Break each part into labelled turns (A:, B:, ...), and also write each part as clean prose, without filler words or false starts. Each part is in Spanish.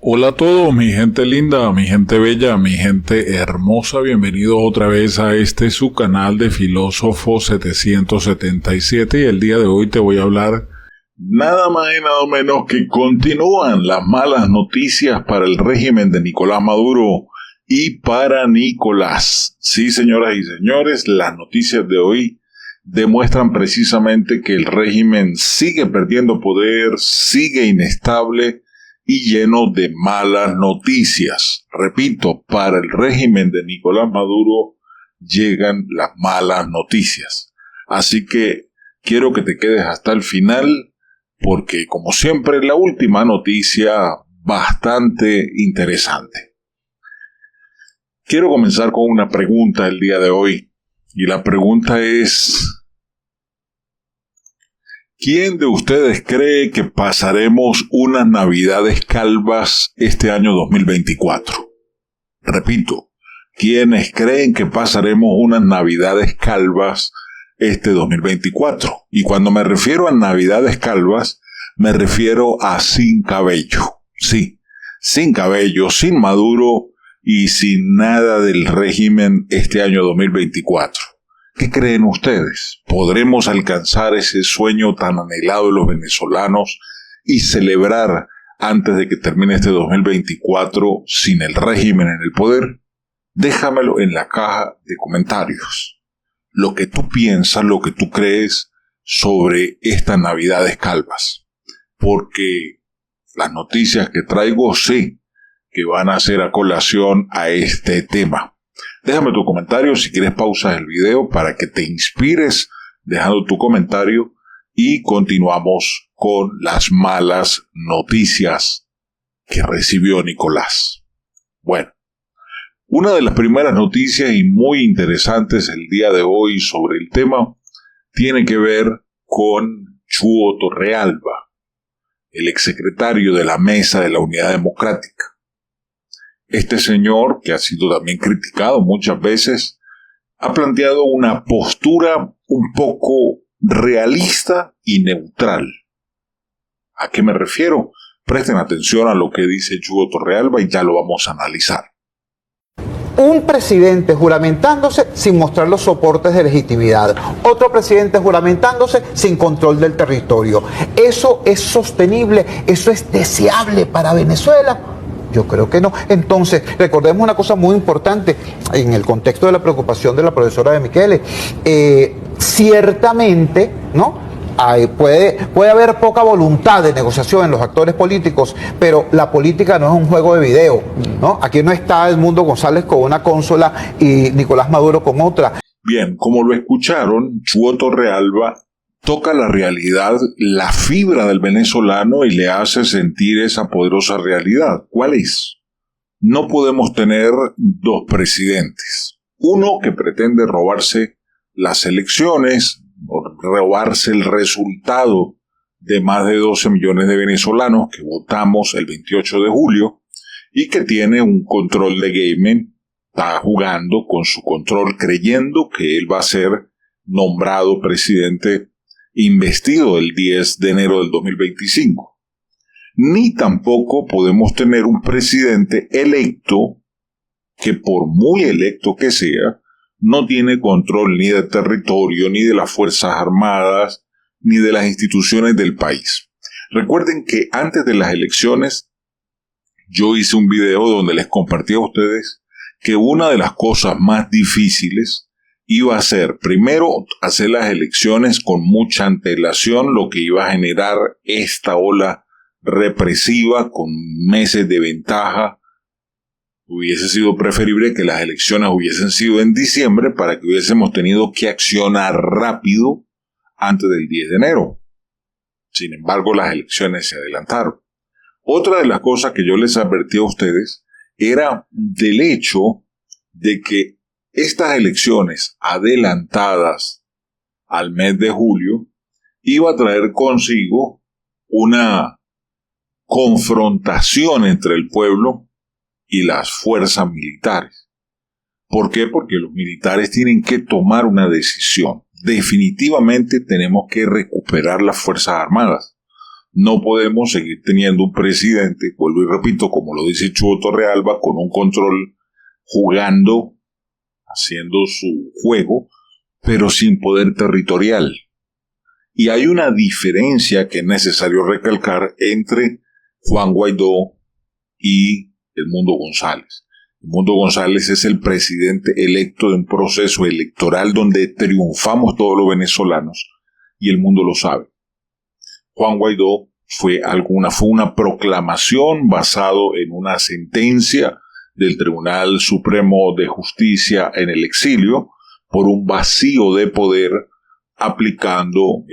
A: Hola a todos, mi gente linda, mi gente bella, mi gente hermosa, bienvenidos otra vez a su canal de Filósofo 777 y el día de hoy te voy a hablar nada más y nada menos que continúan las malas noticias para el régimen de Nicolás Maduro y para Nicolás. Sí, señoras y señores, las noticias de hoy demuestran precisamente que el régimen sigue perdiendo poder, sigue inestable y lleno de malas noticias. Repito, para el régimen de Nicolás Maduro llegan las malas noticias. Así que quiero que te quedes hasta el final porque, como siempre, la última noticia bastante interesante. Quiero comenzar con una pregunta el día de hoy. Y la pregunta es: ¿quién de ustedes cree que pasaremos unas navidades calvas este año 2024? Repito, ¿quiénes creen que pasaremos unas navidades calvas este 2024? Y cuando me refiero a navidades calvas, me refiero a sin cabello. Sí, sin cabello, sin Maduro y sin nada del régimen este año 2024. ¿Qué creen ustedes? ¿Podremos alcanzar ese sueño tan anhelado de los venezolanos y celebrar antes de que termine este 2024 sin el régimen en el poder? Déjamelo en la caja de comentarios. Lo que tú piensas, lo que tú crees sobre estas navidades calvas. Porque las noticias que traigo sé que van a hacer a colación a este tema. Déjame tu comentario, si quieres pausas el video para que te inspires dejando tu comentario y continuamos con las malas noticias que recibió Nicolás. Bueno, una de las primeras noticias y muy interesantes el día de hoy sobre el tema tiene que ver con Chuo Torrealba, el exsecretario de la Mesa de la Unidad Democrática. Este señor, que ha sido también criticado muchas veces, ha planteado una postura un poco realista y neutral. ¿A qué me refiero? Presten atención a lo que dice Chuo Torrealba y ya lo vamos a analizar.
B: Un presidente juramentándose sin mostrar los soportes de legitimidad. Otro presidente juramentándose sin control del territorio. ¿Eso es sostenible? ¿Eso es deseable para Venezuela? Yo creo que no. Entonces, recordemos una cosa muy importante en el contexto de la preocupación de la profesora de Michele. Ciertamente, ¿no? Puede haber poca voluntad de negociación en los actores políticos, pero la política no es un juego de video, ¿no? Aquí no está Edmundo González con una consola y Nicolás Maduro con otra.
A: Bien, como lo escucharon, Chuo Torrealba toca la realidad, la fibra del venezolano y le hace sentir esa poderosa realidad. ¿Cuál es? No podemos tener dos presidentes. Uno que pretende robarse las elecciones, robarse el resultado de más de 12 millones de venezolanos que votamos el 28 de julio y que tiene un control de gaming, está jugando con su control creyendo que él va a ser nombrado presidente investido el 10 de enero del 2025. Ni tampoco podemos tener un presidente electo que, por muy electo que sea, no tiene control ni del territorio, ni de las Fuerzas Armadas, ni de las instituciones del país. Recuerden que antes de las elecciones yo hice un video donde les compartí a ustedes que una de las cosas más difíciles iba a ser, primero, hacer las elecciones con mucha antelación, lo que iba a generar esta ola represiva con meses de ventaja. Hubiese sido preferible que las elecciones hubiesen sido en diciembre para que hubiésemos tenido que accionar rápido antes del 10 de enero. Sin embargo, las elecciones se adelantaron. Otra de las cosas que yo les advertí a ustedes era del hecho de que estas elecciones adelantadas al mes de julio iba a traer consigo una confrontación entre el pueblo y las fuerzas militares. ¿Por qué? Porque los militares tienen que tomar una decisión. Definitivamente tenemos que recuperar las Fuerzas Armadas. No podemos seguir teniendo un presidente, vuelvo y repito, como lo dice Chugo Torrealba, con un control jugando, haciendo su juego, pero sin poder territorial. Y hay una diferencia que es necesario recalcar entre Juan Guaidó y Edmundo González. Edmundo González es el presidente electo de un proceso electoral donde triunfamos todos los venezolanos y el mundo lo sabe. Juan Guaidó fue una proclamación basado en una sentencia del Tribunal Supremo de Justicia en el exilio por un vacío de poder aplicando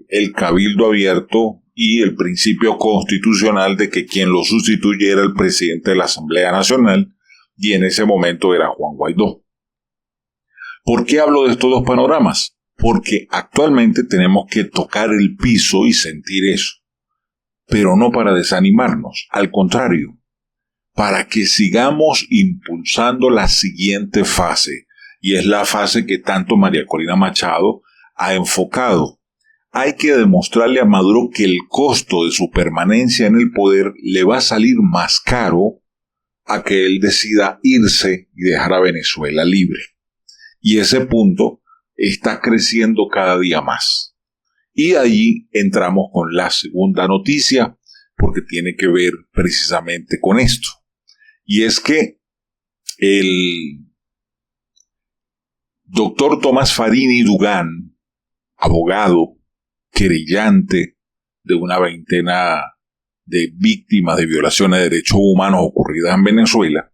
A: el cabildo abierto y el principio constitucional de que quien lo sustituye era el presidente de la Asamblea Nacional, y en ese momento era Juan Guaidó. ¿Por qué hablo de estos dos panoramas? Porque actualmente tenemos que tocar el piso y sentir eso, pero no para desanimarnos, al contrario, para que sigamos impulsando la siguiente fase, y es la fase que tanto María Corina Machado ha enfocado. Hay que demostrarle a Maduro que el costo de su permanencia en el poder le va a salir más caro a que él decida irse y dejar a Venezuela libre. Y ese punto está creciendo cada día más. Y allí entramos con la segunda noticia, porque tiene que ver precisamente con esto. Y es que el doctor Tomás Farini Dugán, abogado, querellante de una veintena de víctimas de violaciones de derechos humanos ocurridas en Venezuela,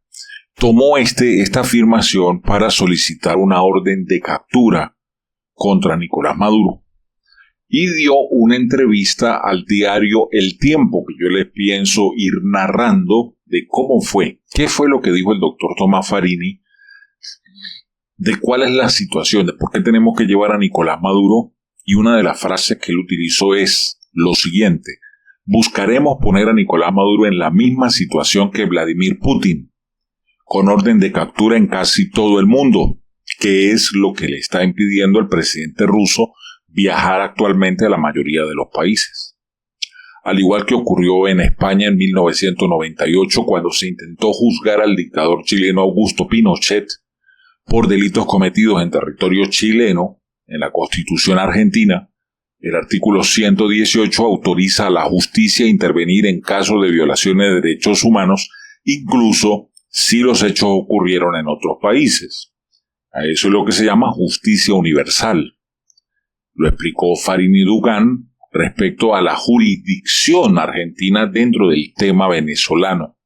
A: tomó esta afirmación para solicitar una orden de captura contra Nicolás Maduro y dio una entrevista al diario El Tiempo, que yo les pienso ir narrando de cómo fue, qué fue lo que dijo el doctor Tomás Farini, de cuál es la situación, de por qué tenemos que llevar a Nicolás Maduro. Y una de las frases que él utilizó es lo siguiente: buscaremos poner a Nicolás Maduro en la misma situación que Vladimir Putin, con orden de captura en casi todo el mundo, que es lo que le está impidiendo al presidente ruso viajar actualmente a la mayoría de los países. Al igual que ocurrió en España en 1998, cuando se intentó juzgar al dictador chileno Augusto Pinochet por delitos cometidos en territorio chileno, en la Constitución argentina, el artículo 118 autoriza a la justicia a intervenir en casos de violaciones de derechos humanos, incluso si los hechos ocurrieron en otros países. A eso es lo que se llama justicia universal. Lo explicó Farini Dugán respecto a la jurisdicción argentina dentro del tema venezolano.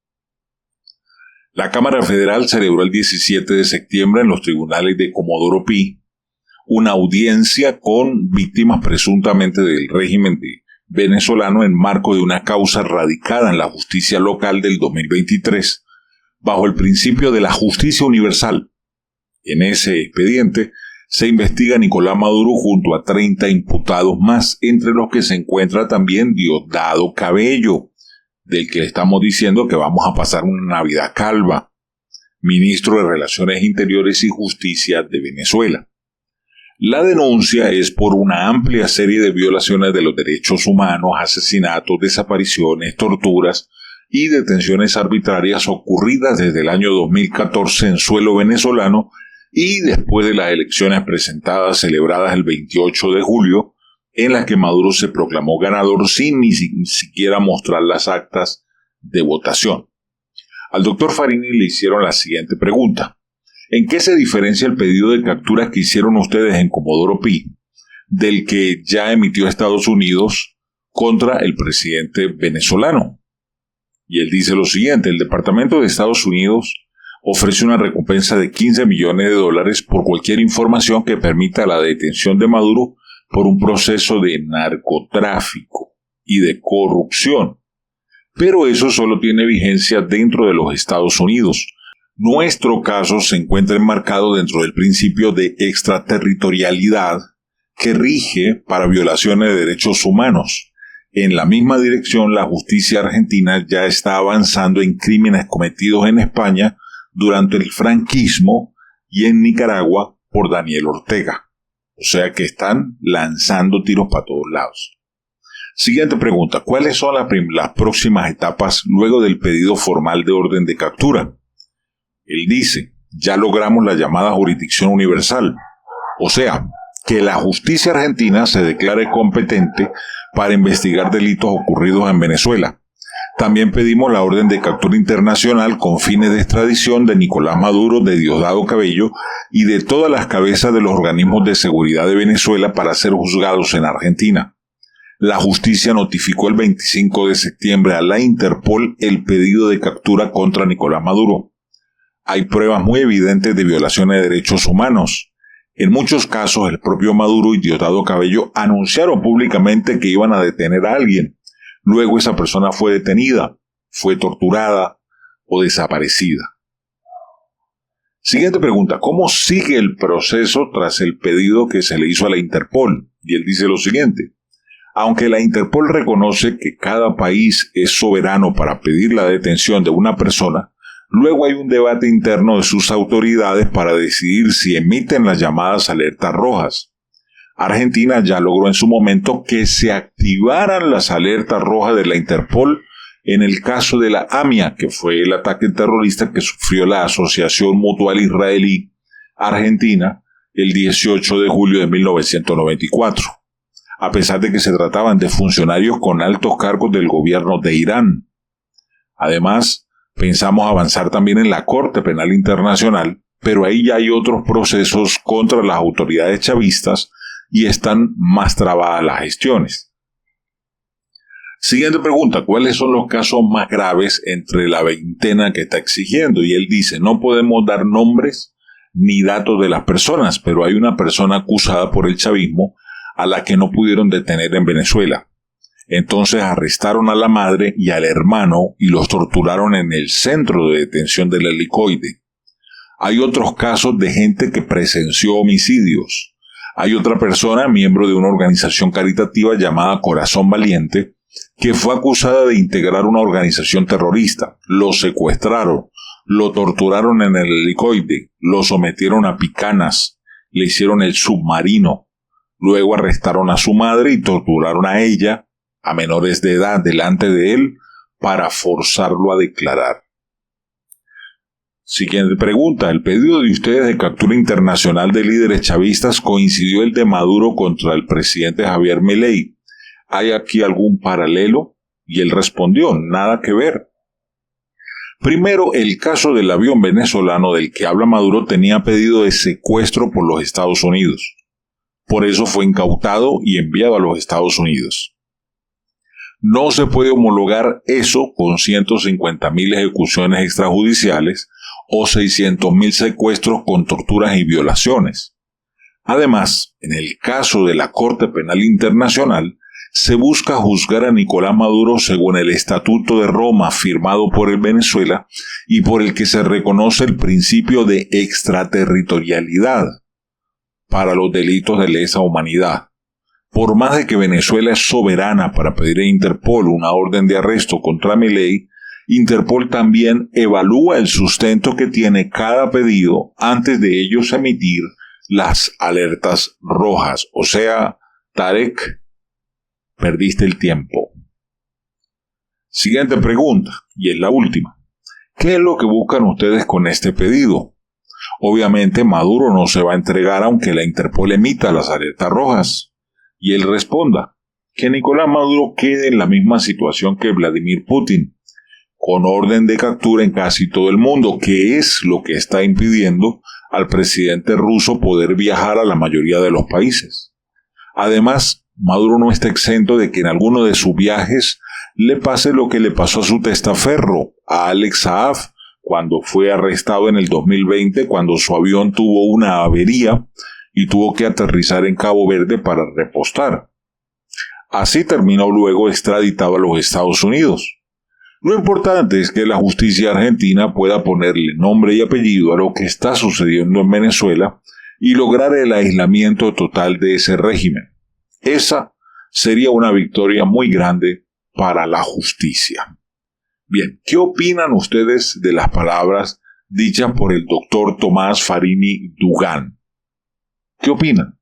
A: La Cámara Federal celebró el 17 de septiembre en los tribunales de Comodoro Pi una audiencia con víctimas presuntamente del régimen venezolano en marco de una causa radicada en la justicia local del 2023, bajo el principio de la justicia universal. En ese expediente se investiga a Nicolás Maduro junto a 30 imputados más, entre los que se encuentra también Diosdado Cabello, del que estamos diciendo que vamos a pasar una Navidad calva, ministro de Relaciones Interiores y Justicia de Venezuela. La denuncia es por una amplia serie de violaciones de los derechos humanos, asesinatos, desapariciones, torturas y detenciones arbitrarias ocurridas desde el año 2014 en suelo venezolano y después de las elecciones presentadas celebradas el 28 de julio, en las que Maduro se proclamó ganador sin ni siquiera mostrar las actas de votación. Al doctor Farini le hicieron la siguiente pregunta: ¿en qué se diferencia el pedido de captura que hicieron ustedes en Comodoro Pi del que ya emitió Estados Unidos contra el presidente venezolano? Y él dice lo siguiente: el Departamento de Estados Unidos ofrece una recompensa de $15 millones por cualquier información que permita la detención de Maduro por un proceso de narcotráfico y de corrupción. Pero eso solo tiene vigencia dentro de los Estados Unidos. Nuestro caso se encuentra enmarcado dentro del principio de extraterritorialidad que rige para violaciones de derechos humanos. En la misma dirección, la justicia argentina ya está avanzando en crímenes cometidos en España durante el franquismo y en Nicaragua por Daniel Ortega. O sea que están lanzando tiros para todos lados. Siguiente pregunta. ¿Cuáles son las próximas etapas luego del pedido formal de orden de captura? Él dice, ya logramos la llamada jurisdicción universal. O sea, que la justicia argentina se declare competente para investigar delitos ocurridos en Venezuela. También pedimos la orden de captura internacional con fines de extradición de Nicolás Maduro, de Diosdado Cabello y de todas las cabezas de los organismos de seguridad de Venezuela para ser juzgados en Argentina. La justicia notificó el 25 de septiembre a la Interpol el pedido de captura contra Nicolás Maduro. Hay pruebas muy evidentes de violaciones de derechos humanos. En muchos casos, el propio Maduro y Diosdado Cabello anunciaron públicamente que iban a detener a alguien. Luego esa persona fue detenida, fue torturada o desaparecida. Siguiente pregunta. ¿Cómo sigue el proceso tras el pedido que se le hizo a la Interpol? Y él dice lo siguiente. Aunque la Interpol reconoce que cada país es soberano para pedir la detención de una persona, luego hay un debate interno de sus autoridades para decidir si emiten las llamadas alertas rojas. Argentina ya logró en su momento que se activaran las alertas rojas de la Interpol en el caso de la AMIA, que fue el ataque terrorista que sufrió la Asociación Mutual Israelí Argentina el 18 de julio de 1994, a pesar de que se trataban de funcionarios con altos cargos del gobierno de Irán. Además, pensamos avanzar también en la Corte Penal Internacional, pero ahí ya hay otros procesos contra las autoridades chavistas y están más trabadas las gestiones. Siguiente pregunta. ¿Cuáles son los casos más graves entre la veintena que está exigiendo? Y él dice, no podemos dar nombres ni datos de las personas, pero hay una persona acusada por el chavismo a la que no pudieron detener en Venezuela. Entonces arrestaron a la madre y al hermano y los torturaron en el centro de detención del Helicoide. Hay otros casos de gente que presenció homicidios. Hay otra persona, miembro de una organización caritativa llamada Corazón Valiente, que fue acusada de integrar una organización terrorista. Lo secuestraron, lo torturaron en el Helicoide, lo sometieron a picanas, le hicieron el submarino. Luego arrestaron a su madre y torturaron a ella, a menores de edad, delante de él, para forzarlo a declarar. Siguiente pregunta. ¿El pedido de ustedes de captura internacional de líderes chavistas coincidió el de Maduro contra el presidente Javier Milei? ¿Hay aquí algún paralelo? Y él respondió, nada que ver. Primero, el caso del avión venezolano del que habla Maduro tenía pedido de secuestro por los Estados Unidos. Por eso fue incautado y enviado a los Estados Unidos. No se puede homologar eso con 150.000 ejecuciones extrajudiciales o 600.000 secuestros con torturas y violaciones. Además, en el caso de la Corte Penal Internacional, se busca juzgar a Nicolás Maduro según el Estatuto de Roma firmado por el Venezuela y por el que se reconoce el principio de extraterritorialidad para los delitos de lesa humanidad. Por más de que Venezuela es soberana para pedir a Interpol una orden de arresto contra Milei, Interpol también evalúa el sustento que tiene cada pedido antes de ellos emitir las alertas rojas. O sea, Tarek, perdiste el tiempo. Siguiente pregunta, y es la última. ¿Qué es lo que buscan ustedes con este pedido? Obviamente Maduro no se va a entregar aunque la Interpol emita las alertas rojas. Y él responda, que Nicolás Maduro quede en la misma situación que Vladimir Putin, con orden de captura en casi todo el mundo, que es lo que está impidiendo al presidente ruso poder viajar a la mayoría de los países. Además, Maduro no está exento de que en alguno de sus viajes le pase lo que le pasó a su testaferro, a Alex Saab, cuando fue arrestado en el 2020, cuando su avión tuvo una avería y tuvo que aterrizar en Cabo Verde para repostar. Así terminó luego extraditado a los Estados Unidos. Lo importante es que la justicia argentina pueda ponerle nombre y apellido a lo que está sucediendo en Venezuela y lograr el aislamiento total de ese régimen. Esa sería una victoria muy grande para la justicia. Bien, ¿qué opinan ustedes de las palabras dichas por el doctor Tomás Farini Dugán? ¿Qué opinan?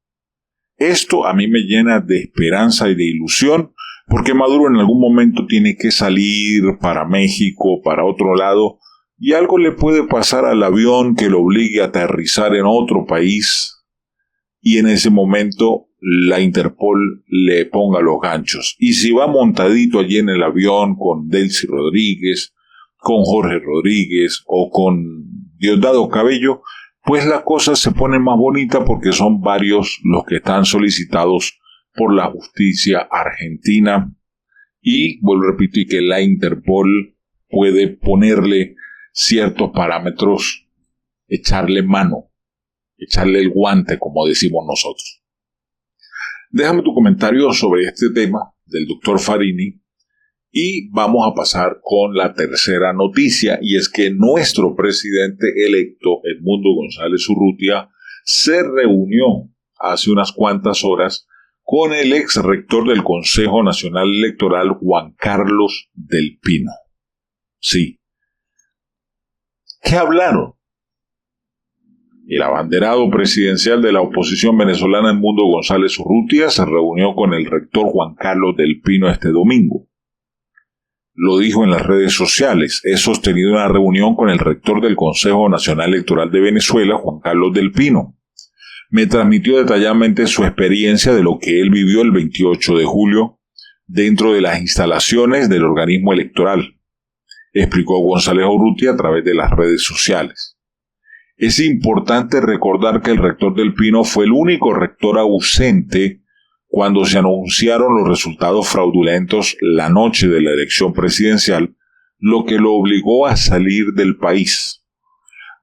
A: Esto a mí me llena de esperanza y de ilusión porque Maduro en algún momento tiene que salir para México, para otro lado, y algo le puede pasar al avión que lo obligue a aterrizar en otro país, y en ese momento la Interpol le ponga los ganchos. Y si va montadito allí en el avión con Delcy Rodríguez, con Jorge Rodríguez o con Diosdado Cabello, pues la cosa se pone más bonita porque son varios los que están solicitados por la justicia argentina. Y vuelvo a repetir que la Interpol puede ponerle ciertos parámetros, echarle mano, echarle el guante, como decimos nosotros. Déjame tu comentario sobre este tema del doctor Farini y vamos a pasar con la tercera noticia, y es que nuestro presidente electo, Edmundo González Urrutia, se reunió hace unas cuantas horas con el ex rector del Consejo Nacional Electoral, Juan Carlos del Pino. Sí. ¿Qué hablaron? El abanderado presidencial de la oposición venezolana, Edmundo González Urrutia, se reunió con el rector Juan Carlos del Pino este domingo. Lo dijo en las redes sociales. He sostenido una reunión con el rector del Consejo Nacional Electoral de Venezuela, Juan Carlos del Pino. Me transmitió detalladamente su experiencia de lo que él vivió el 28 de julio dentro de las instalaciones del organismo electoral, explicó González Urrutia a través de las redes sociales. Es importante recordar que el rector del Pino fue el único rector ausente cuando se anunciaron los resultados fraudulentos la noche de la elección presidencial, lo que lo obligó a salir del país.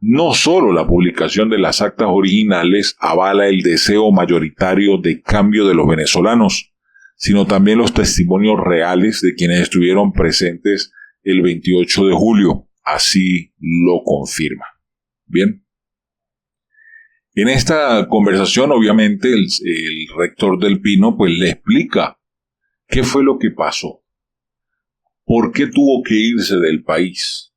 A: No solo la publicación de las actas originales avala el deseo mayoritario de cambio de los venezolanos, sino también los testimonios reales de quienes estuvieron presentes el 28 de julio. Así lo confirma. Bien. En esta conversación, obviamente, el rector del Pino pues le explica qué fue lo que pasó, por qué tuvo que irse del país,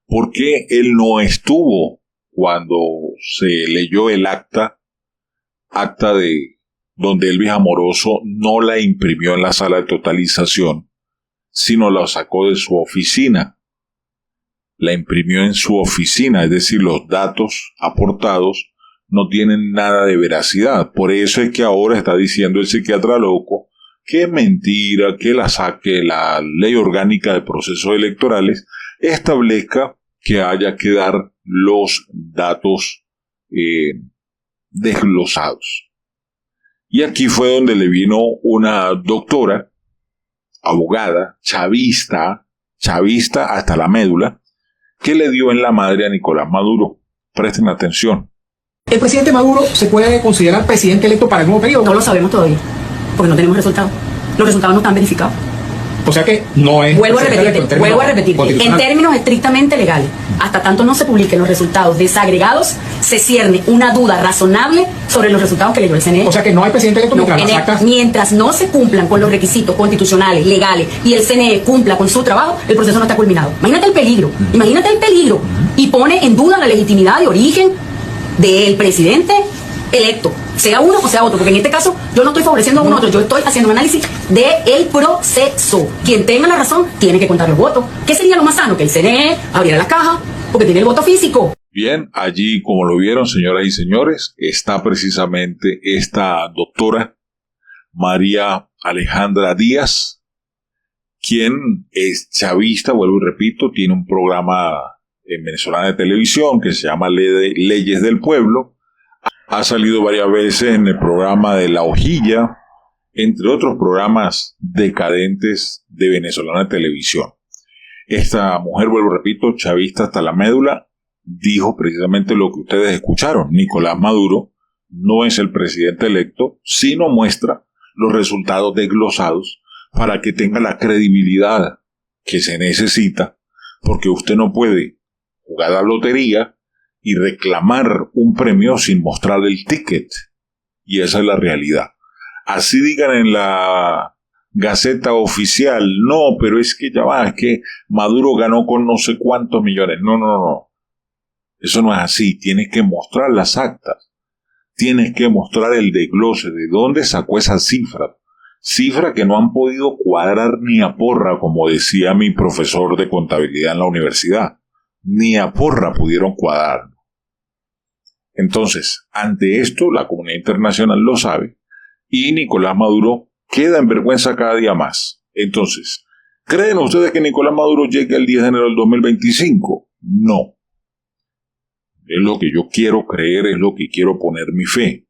A: por qué él no estuvo cuando se leyó el acta de donde Elvis Amoroso no la imprimió en la sala de totalización, sino la sacó de su oficina. La imprimió en su oficina, es decir, los datos aportados no tienen nada de veracidad. Por eso es que ahora está diciendo el psiquiatra loco que es mentira que la ley orgánica de procesos electorales establezca que haya que dar los datos desglosados. Y aquí fue donde le vino una doctora, abogada, chavista hasta la médula, que le dio en la madre a Nicolás Maduro. Presten atención.
C: ¿El presidente Maduro se puede considerar presidente electo para el nuevo periodo?
D: No lo sabemos todavía, porque no tenemos resultados. Los resultados no están verificados.
C: O sea que no es...
D: Vuelvo a repetirte. En términos estrictamente legales, hasta tanto no se publiquen los resultados desagregados, se cierne una duda razonable sobre los resultados que leyó el CNE.
C: O sea que no hay presidente electo
D: mientras no se cumplan con los requisitos constitucionales, legales, y el CNE cumpla con su trabajo, el proceso no está culminado. Imagínate el peligro, y pone en duda la legitimidad de origen del presidente electo, sea uno o sea otro, porque en este caso yo no estoy favoreciendo a uno u otro, yo estoy haciendo un análisis del proceso. Quien tenga la razón tiene que contar los votos. ¿Qué sería lo más sano? Que el CNE abriera las cajas, porque tiene el voto físico.
A: Bien, allí, como lo vieron, señoras y señores, está precisamente esta doctora María Alejandra Díaz, quien es chavista, vuelvo y repito, tiene un programa en venezolana de televisión que se llama Leyes del Pueblo. Ha salido varias veces en el programa de La Hojilla, entre otros programas decadentes de venezolana de televisión. Esta mujer, vuelvo y repito, chavista hasta la médula, dijo precisamente lo que ustedes escucharon. Nicolás Maduro no es el presidente electo, sino muestra los resultados desglosados para que tenga la credibilidad que se necesita, porque usted no puede jugar a la lotería y reclamar un premio sin mostrar el ticket. Y esa es la realidad. Así digan en la Gaceta Oficial, no, pero es que ya va, es que Maduro ganó con no sé cuántos millones. No. Eso no es así. Tienes que mostrar las actas. Tienes que mostrar el desglose de dónde sacó esa cifra. Cifra que no han podido cuadrar ni a porra, como decía mi profesor de contabilidad en la universidad. Ni a porra pudieron cuadrar. Entonces, ante esto, la comunidad internacional lo sabe y Nicolás Maduro queda en vergüenza cada día más. Entonces, ¿creen ustedes que Nicolás Maduro llegue el 10 de enero del 2025? No. Es lo que yo quiero creer, es lo que quiero poner mi fe.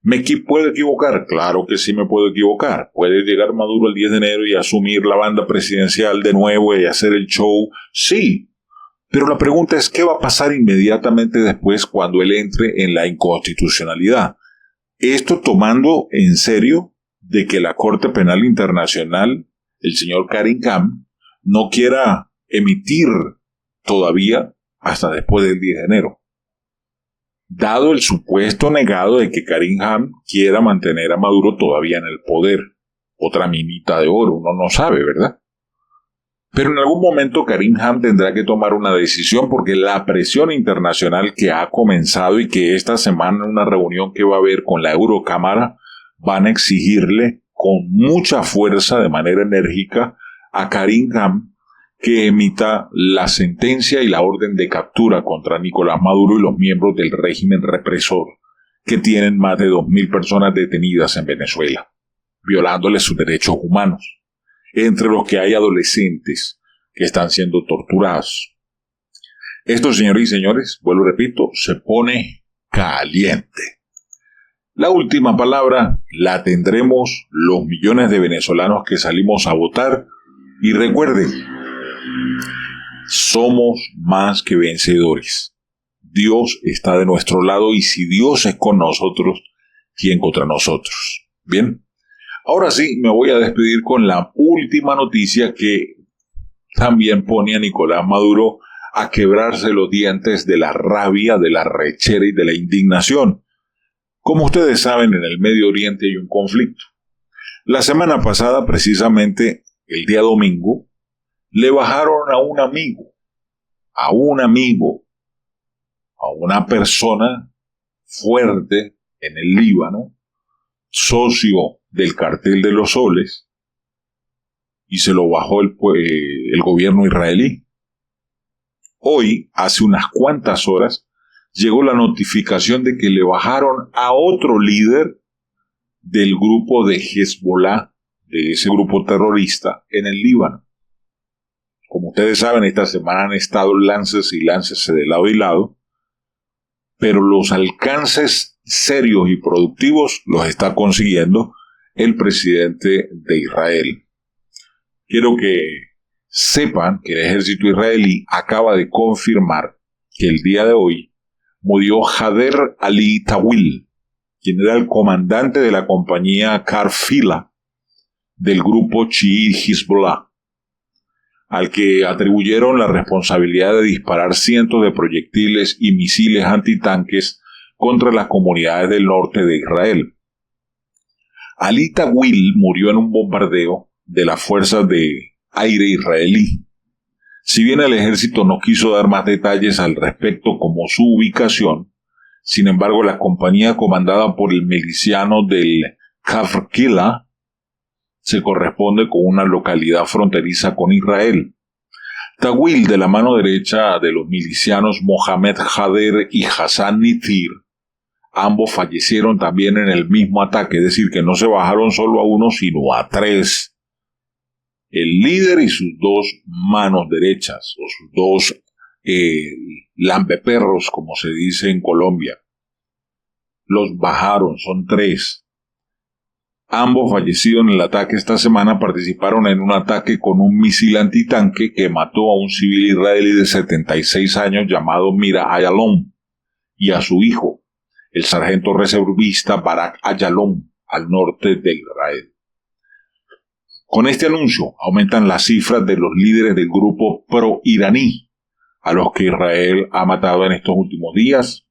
A: ¿Me puedo equivocar? Claro que sí me puedo equivocar. Puede llegar Maduro el 10 de enero y asumir la banda presidencial de nuevo y hacer el show. Sí. Pero la pregunta es, ¿qué va a pasar inmediatamente después cuando él entre en la inconstitucionalidad? Esto tomando en serio de que la Corte Penal Internacional, el señor Karim Khan, no quiera emitir todavía hasta después del 10 de enero. Dado el supuesto negado de que Karim Khan quiera mantener a Maduro todavía en el poder. Otra minita de oro, uno no sabe, ¿verdad? Pero en algún momento Karim Khan tendrá que tomar una decisión porque la presión internacional que ha comenzado y que esta semana en una reunión que va a haber con la Eurocámara van a exigirle con mucha fuerza, de manera enérgica, a Karim Khan que emita la sentencia y la orden de captura contra Nicolás Maduro y los miembros del régimen represor que tienen más de 2.000 personas detenidas en Venezuela, violándoles sus derechos humanos, entre los que hay adolescentes que están siendo torturados. Esto, señores y señores, vuelvo y repito, se pone caliente. La última palabra la tendremos los millones de venezolanos que salimos a votar y recuerden, somos más que vencedores. Dios está de nuestro lado y si Dios es con nosotros, ¿quién contra nosotros? Bien, ahora sí me voy a despedir con la última noticia que también pone a Nicolás Maduro a quebrarse los dientes de la rabia, de la rechera y de la indignación. Como ustedes saben, en el Medio Oriente hay un conflicto. La semana pasada, precisamente el día domingo, le bajaron a una persona fuerte en el Líbano, socio del cartel de los soles, y se lo bajó el gobierno israelí. Hoy, hace unas cuantas horas, llegó la notificación de que le bajaron a otro líder del grupo de Hezbollah, de ese grupo terrorista, en el Líbano. Como ustedes saben, esta semana han estado lances y lances de lado y lado, pero los alcances serios y productivos los está consiguiendo el presidente de Israel. Quiero que sepan que el ejército israelí acaba de confirmar que el día de hoy murió Haider Ali Tawil, quien era el comandante de la compañía Karfila del grupo chií Hezbollah, al que atribuyeron la responsabilidad de disparar cientos de proyectiles y misiles antitanques contra las comunidades del norte de Israel. Ali Tawil murió en un bombardeo de las fuerzas de aire israelí. Si bien el ejército no quiso dar más detalles al respecto como su ubicación, sin embargo la compañía comandada por el miliciano del Karfila se corresponde con una localidad fronteriza con Israel. Tawil, de la mano derecha de los milicianos Mohamed Haider y Hassan Nitir, ambos fallecieron también en el mismo ataque, es decir, que no se bajaron solo a uno, sino a tres. El líder y sus dos manos derechas, o sus dos lambeperros, como se dice en Colombia, los bajaron, son tres. Ambos fallecidos en el ataque esta semana participaron en un ataque con un misil antitanque que mató a un civil israelí de 76 años llamado Mira Ayalon y a su hijo, el sargento reservista Barak Ayalon, al norte de Israel. Con este anuncio aumentan las cifras de los líderes del grupo pro-iraní a los que Israel ha matado en estos últimos días,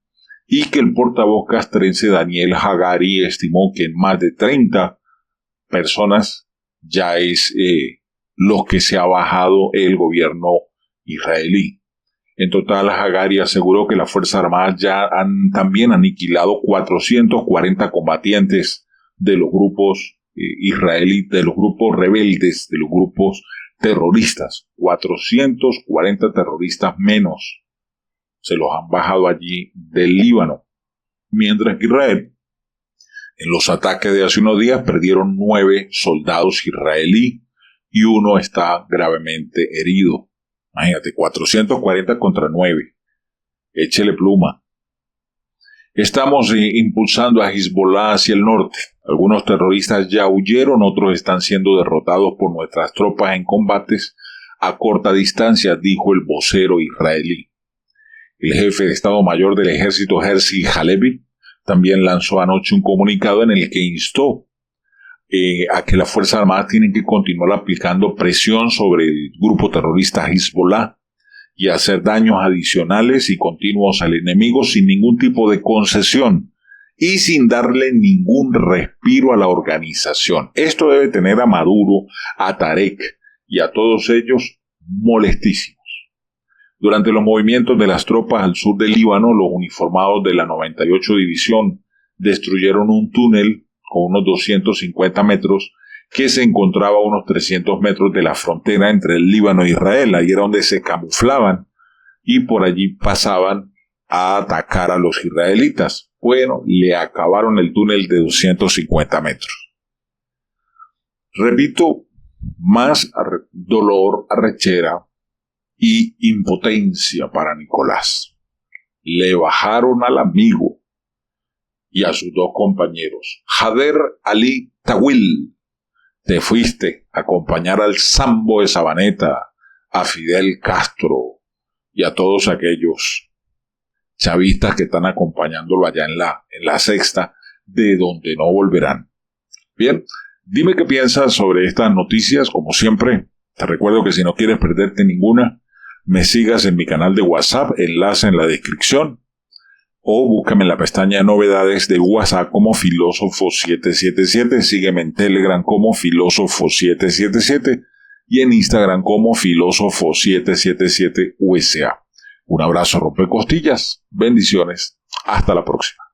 A: y que el portavoz castrense Daniel Hagari estimó que en más de 30 personas ya es los que se ha bajado el gobierno israelí. En total, Hagari aseguró que las Fuerzas Armadas ya han también aniquilado 440 combatientes de los grupos israelí, de los grupos rebeldes, de los grupos terroristas. 440 terroristas menos se los han bajado allí del Líbano. Mientras que Israel, en los ataques de hace unos días, perdieron 9 soldados israelíes y uno está gravemente herido. Imagínate, 440 contra 9. Échele pluma. Estamos impulsando a Hezbollah hacia el norte. Algunos terroristas ya huyeron, otros están siendo derrotados por nuestras tropas en combates a corta distancia, dijo el vocero israelí. El jefe de Estado Mayor del Ejército, Herzi Halevi, también lanzó anoche un comunicado en el que instó a que las Fuerzas Armadas tienen que continuar aplicando presión sobre el grupo terrorista Hezbollah y hacer daños adicionales y continuos al enemigo sin ningún tipo de concesión y sin darle ningún respiro a la organización. Esto debe tener a Maduro, a Tarek y a todos ellos molestísimos. Durante los movimientos de las tropas al sur del Líbano, los uniformados de la 98 División destruyeron un túnel con unos 250 metros que se encontraba a unos 300 metros de la frontera entre el Líbano e Israel. Ahí era donde se camuflaban y por allí pasaban a atacar a los israelitas. Bueno, le acabaron el túnel de 250 metros. Repito, más dolor, arrechera y impotencia para Nicolás. Le bajaron al amigo y a sus 2 compañeros. Hader Ali Tawil, te fuiste a acompañar al Sambo de Sabaneta, a Fidel Castro y a todos aquellos chavistas que están acompañándolo allá en la sexta, de donde no volverán. Bien, dime qué piensas sobre estas noticias. Como siempre, te recuerdo que si no quieres perderte ninguna, me sigas en mi canal de WhatsApp, enlace en la descripción, o búscame en la pestaña Novedades de WhatsApp como Filósofo777, sígueme en Telegram como Filósofo777 y en Instagram como Filósofo777USA. Un abrazo rompecostillas, bendiciones, hasta la próxima.